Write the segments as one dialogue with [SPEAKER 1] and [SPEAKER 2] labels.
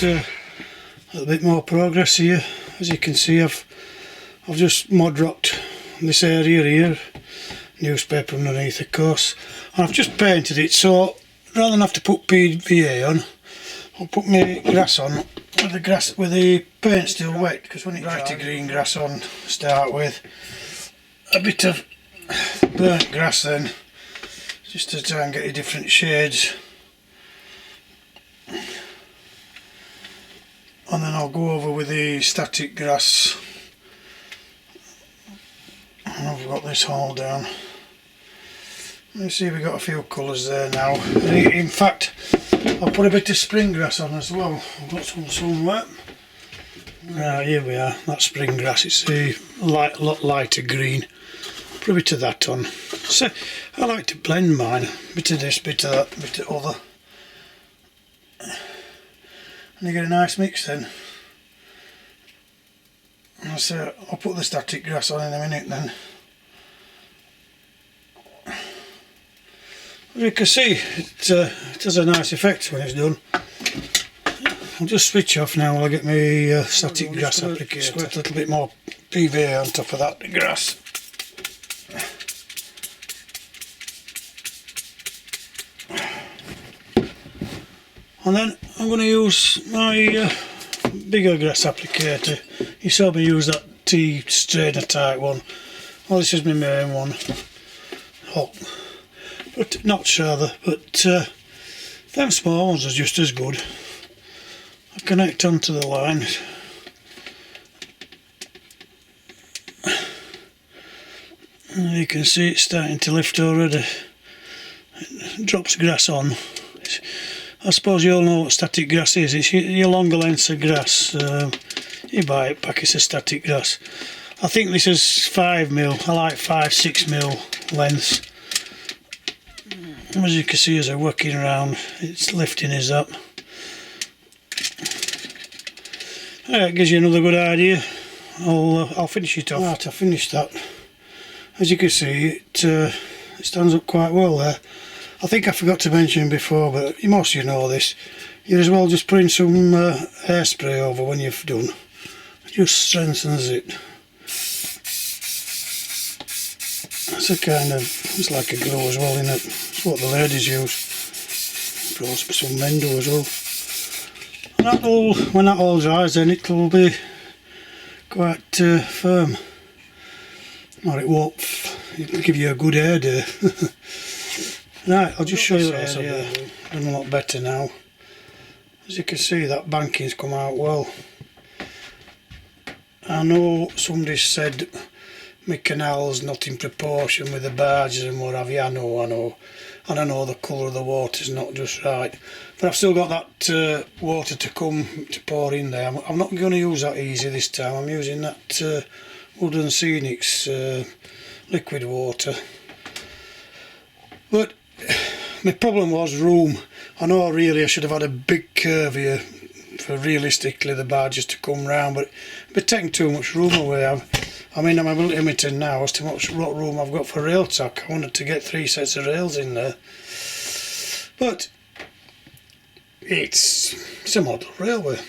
[SPEAKER 1] A little bit more progress here. As you can see, I've just mod rocked this area here, newspaper underneath of course, and I've just painted it, so rather than have to put PVA on, I'll put my grass on with the paint still wet, because when it's brighter green grass on to start with, a bit of burnt grass then, just to try and get the different shades. And then I'll go over with the static grass, and I've got this all down. Let's see, we've got a few colours there now. In fact, I'll put a bit of spring grass on as well. I've got some somewhere. Right, here we are, that's spring grass. It's a lot lighter green. Put a bit of that on. So I like to blend mine, bit of this, bit of that, bit of other. And you get a nice mix then. So I'll put the static grass on in a minute then. As you can see, it has a nice effect when it's done. I'll just switch off now while I get my static grass applicator. Squirt a little bit more PVA on top of that grass. And then I'm going to use my bigger grass applicator. You saw me use that T strainer type one. Well, this is my main one. Hot, but not rather. But them small ones are just as good. I connect onto the line. And you can see it's starting to lift already. It drops grass on. I suppose you all know what static grass is. It's your longer lengths of grass. You buy it back, it's a static grass. I think this is 5mm. I like 5-6mm lengths. As you can see, as I'm working around, it's lifting us up. It gives you another good idea. I'll finish it off. Right, I finished that. As you can see, it stands up quite well there. I think I forgot to mention before, but most of you know this. You're as well just putting some hairspray over when you've done. It just strengthens it. That's a kind of, it's like a glue as well, isn't it? It's what the ladies use. Probably some men do as well. And that'll, when that all dries, then it'll be quite firm. Or it won't. It'll give you a good hair day. Right, I'll just show you this area. Done a lot better now. As you can see, that banking's come out well. I know somebody said my canal's not in proportion with the barges and what have you. I know. And I know the colour of the water's not just right. But I've still got that water to come to pour in there. I'm not going to use that easy this time. I'm using that Wooden Scenics liquid water. But my problem was room. I know really I should have had a big curve here for realistically the barges to come round, but it'd be taking too much room away. I mean, I'm a bit limited now as to what room I've got for rail tack. I wanted to get 3 sets of rails in there, but it's a model railway.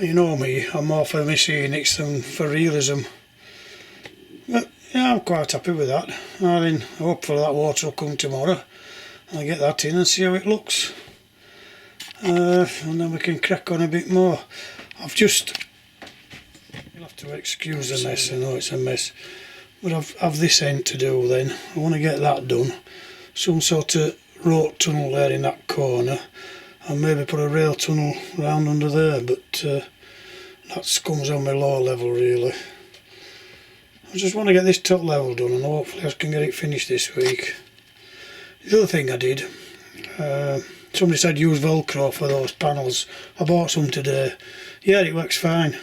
[SPEAKER 1] You know me, I'm more for my scenics than for realism. But yeah, I'm quite happy with that. I mean, hopefully that water will come tomorrow. I'll get that in and see how it looks. And then we can crack on a bit more. You'll have to excuse the mess, I know it's a mess. But I've this end to do then. I want to get that done. Some sort of road tunnel there in that corner. And maybe put a rail tunnel round under there, but that comes on my lower level really. I just want to get this top level done and hopefully I can get it finished this week. The other thing I did, somebody said use Velcro for those panels. I bought some today. Yeah, it works fine.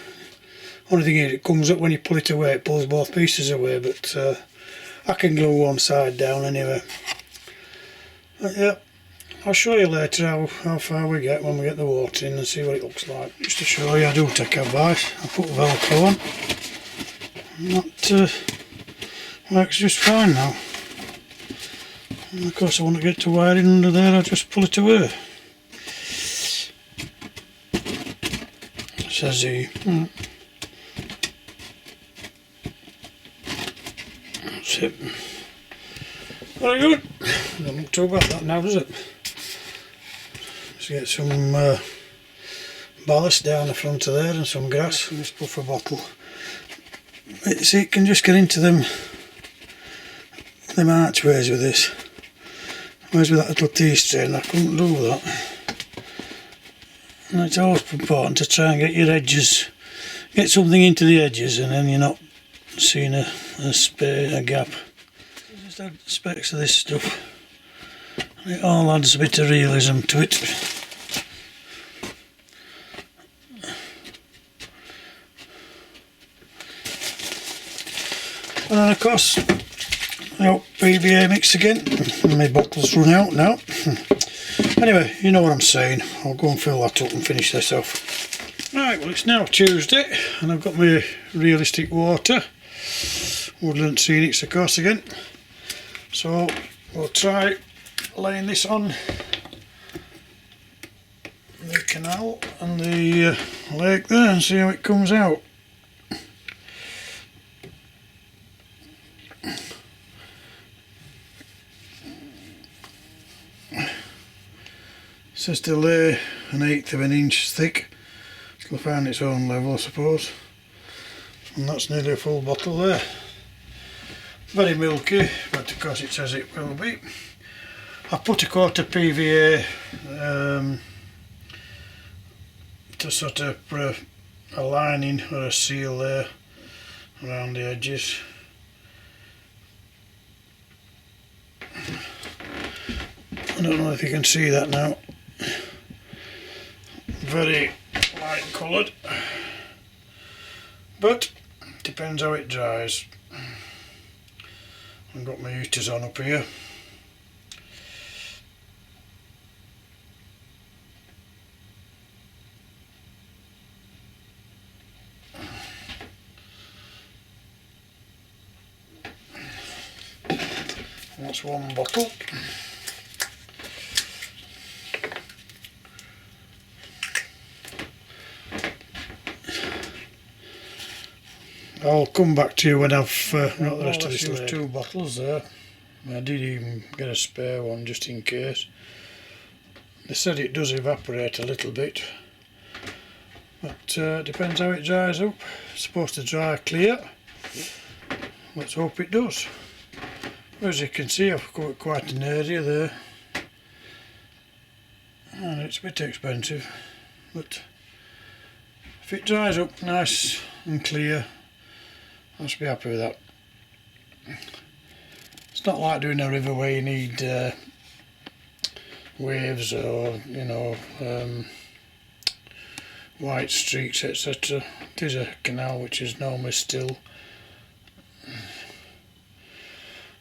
[SPEAKER 1] Only thing is it comes up when you pull it away, it pulls both pieces away, but I can glue one side down anyway. But yeah, I'll show you later how far we get when we get the water in and see what it looks like. Just to show you, I do take advice. I put Velcro on. And that works just fine now. And of course I want to get to wiring under there, I just pull it away. Says he. That's it. Very good. Don't look too bad that now, does it? Let's get some ballast down the front of there and some grass in this puffer bottle. See, it can just get into them archways with this. Whereas with that little T-strain I couldn't do that. And it's always important to try and get your edges, get something into the edges, and then you're not seeing a gap. Just add specks of this stuff, and it all adds a bit of realism to it. And then of course, PVA mix again. My bottle's run out now. Anyway, you know what I'm saying. I'll go and fill that up and finish this off. Right, well it's now Tuesday and I've got my realistic water. Woodland Scenics of course again. So we'll try laying this on the canal and the lake there and see how it comes out. It says to lay 1/8 of an inch thick. It'll find its own level I suppose. And that's nearly a full bottle there. Very milky, but of course it says it will be. I've put a quarter PVA to sort of put a lining or a seal there around the edges. I don't know if you can see that now. Very light coloured, but depends how it dries. I've got my heaters on up here. That's one bottle. I'll come back to you when I've got the rest of this. Used 2 bottles there. I did even get a spare one just in case. They said it does evaporate a little bit, but depends how it dries up. It's supposed to dry clear. Let's hope it does. As you can see, I've got quite an area there, and it's a bit expensive, but if it dries up nice and clear, I should be happy with that. It's not like doing a river where you need waves or, you know, white streaks, etc. It is a canal which is normally still.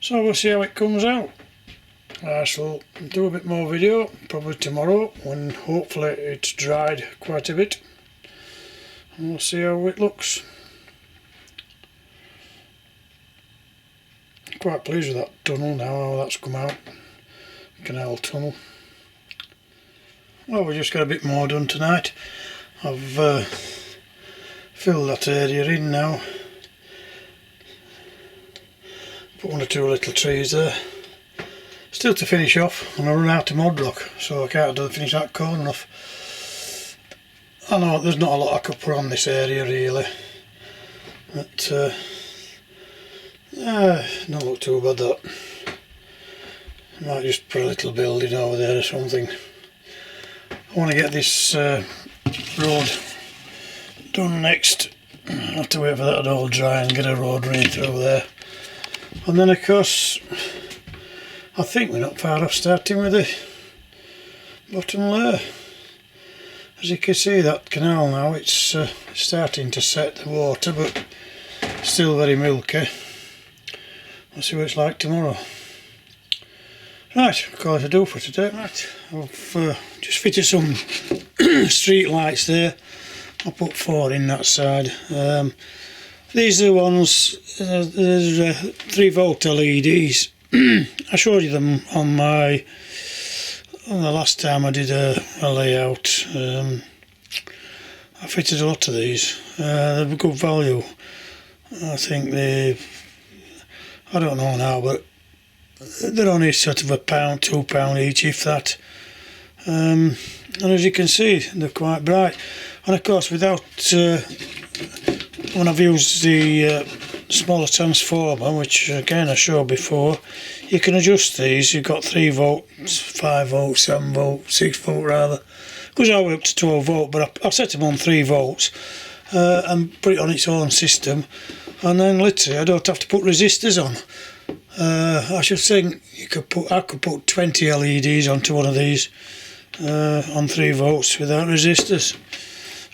[SPEAKER 1] So we'll see how it comes out. I shall do a bit more video probably tomorrow when hopefully it's dried quite a bit, and we'll see how it looks. Quite pleased with that tunnel now, how that's come out, canal tunnel. Well, we just got a bit more done tonight. I've filled that area in now, put 1 or 2 little trees there. Still to finish off, and I run out of mud rock, so I can't finish that corner off. I know there's not a lot I could put on this area really, but don't look too bad that. Might just put a little building over there or something. I want to get this road done next. I have to wait for that to all dry and get a road running through there. And then of course, I think we're not far off starting with the bottom layer. As you can see, that canal now, it's starting to set the water, but still very milky. We'll see what it's like tomorrow. Right, of course I do for today. Right, I've just fitted some street lights there. I'll put 4 in that side. These are the ones, there's 3 volt LEDs. I showed you them on the last time I did a layout. I fitted a lot of these. They're good value. I think I don't know now, but they're only sort of £1, £2 each, if that. And as you can see, they're quite bright. And of course, when I've used the smaller transformer, which again I showed before, you can adjust these. You've got 3 volts, 5 volts, 7 volts, 6 volt rather. Goes all the way up to 12 volt, but I set them on 3 volts and put it on its own system. And then literally I don't have to put resistors on. I should think I could put 20 LEDs onto one of these on 3 volts without resistors.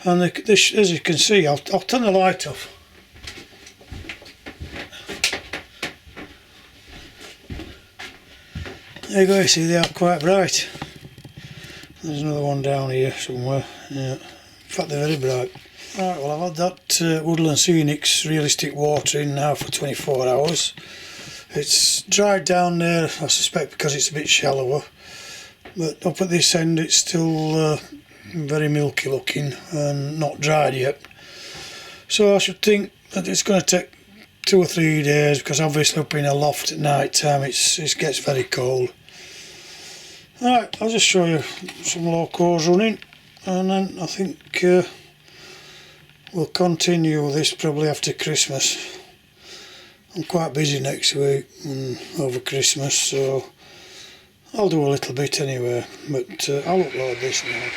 [SPEAKER 1] And as you can see, I'll turn the light off. There you go, you see they are quite bright. There's another one down here somewhere. Yeah. In fact, they're very bright. Right, well, I've had that Woodland Scenics realistic water in now for 24 hours. It's dried down there, I suspect because it's a bit shallower. But up at this end it's still very milky looking and not dried yet. So I should think that it's going to take 2 or 3 days, because obviously up in a loft at night time it gets very cold. Right, I'll just show you some locos running, and then I think we'll continue this probably after Christmas. I'm quite busy next week and over Christmas, so I'll do a little bit anyway, but I'll upload this now.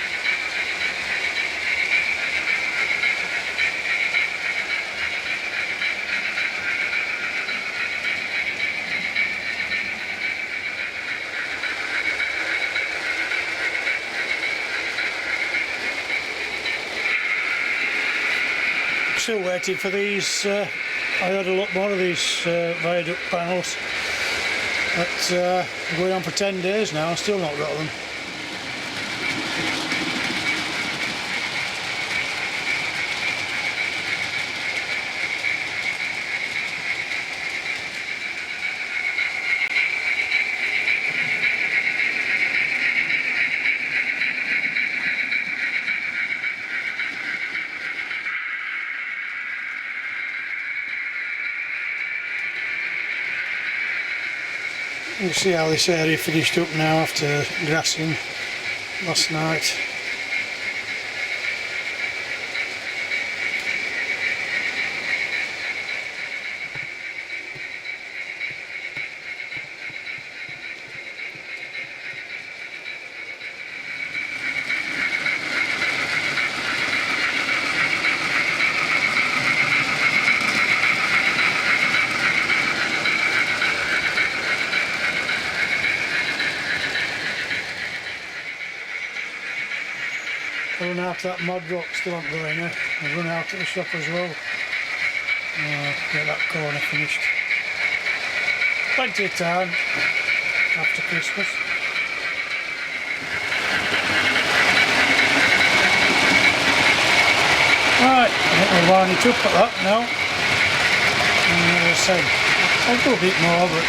[SPEAKER 1] Still waiting for these. I had a lot more of these viaduct panels, but going on for 10 days now, I've still not got them. You see how this area finished up now after grassing last night. I run out that mod rock, still not going there. I run out at the shop as well. Get that corner finished. Plenty of time after Christmas. Right, I think we'll wind it up at that now. And as I said, I'll do a bit more, but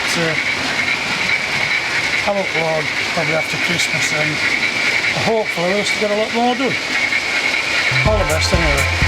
[SPEAKER 1] I'll upload probably after Christmas then. Hopefully we'll still get a lot more done. All the best anyway.